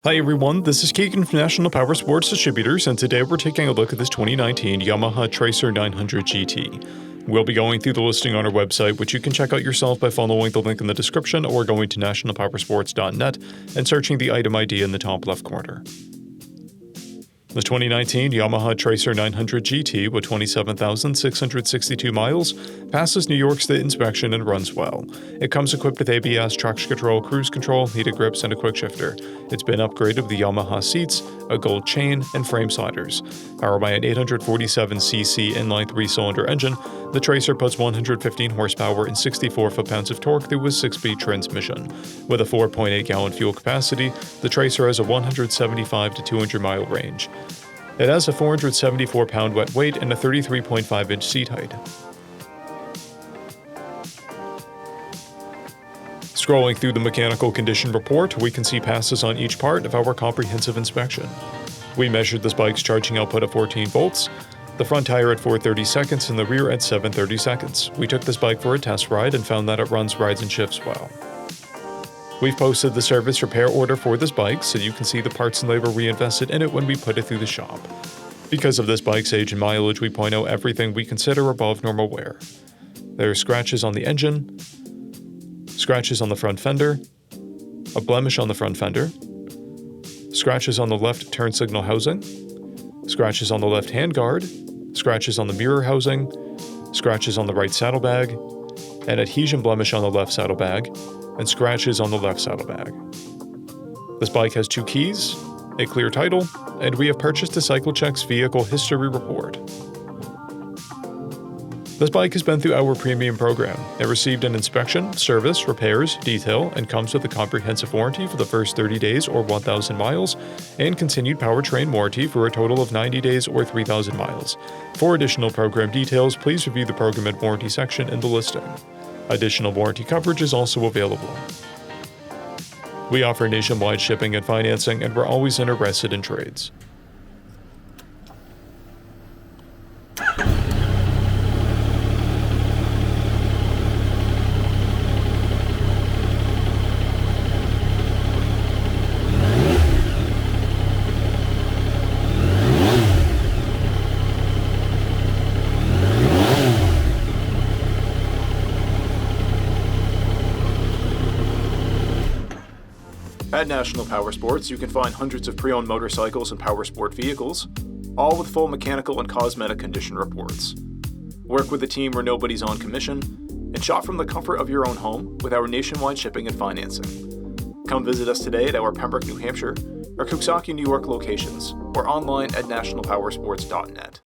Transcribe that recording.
Hi everyone, this is Keegan from National Powersports Distributors, and today we're taking a look at this 2019 Yamaha TRACER 900 GT. We'll be going through the listing on our website, which you can check out yourself by following the link in the description or going to nationalpowersports.net and searching the item ID in the top left corner. The 2019 Yamaha TRACER 900 GT with 27,662 miles passes New York State inspection and runs well. It comes equipped with ABS, traction control, cruise control, heated grips, and a quick shifter. It's been upgraded with the Yamaha seats, a gold chain, and frame sliders. Powered by an 847cc inline 3-cylinder engine, the TRACER puts 115 horsepower and 64 foot-pounds of torque through a 6-speed transmission. With a 4.8-gallon fuel capacity, the TRACER has a 175 to 200-mile range. It has a 474-pound wet weight and a 33.5-inch seat height. Scrolling through the mechanical condition report, we can see passes on each part of our comprehensive inspection. We measured this bike's charging output at 14 volts, the front tire at 430 seconds and the rear at 730 seconds. We took this bike for a test ride and found that it runs, rides, and shifts well. We've posted the service repair order for this bike so you can see the parts and labor we invested in it when we put it through the shop. Because of this bike's age and mileage, we point out everything we consider above normal wear. There are scratches on the engine, scratches on the front fender, a blemish on the front fender, scratches on the left turn signal housing, scratches on the left handguard, scratches on the mirror housing, scratches on the right saddlebag, an adhesion blemish on the left saddlebag, and scratches on the left saddlebag. This bike has 2 keys, a clear title, and we have purchased a CycleCheck's vehicle history report. This bike has been through our premium program. It received an inspection, service, repairs, detail, and comes with a comprehensive warranty for the first 30 days or 1,000 miles, and continued powertrain warranty for a total of 90 days or 3,000 miles. For additional program details, please review the program and warranty section in the listing. Additional warranty coverage is also available. We offer nationwide shipping and financing, and we're always interested in trades. At National Powersports, you can find hundreds of pre-owned motorcycles and powersport vehicles, all with full mechanical and cosmetic condition reports. Work with a team where nobody's on commission, and shop from the comfort of your own home with our nationwide shipping and financing. Come visit us today at our Pembroke, New Hampshire, or Coxsackie, New York locations, or online at nationalpowersports.net.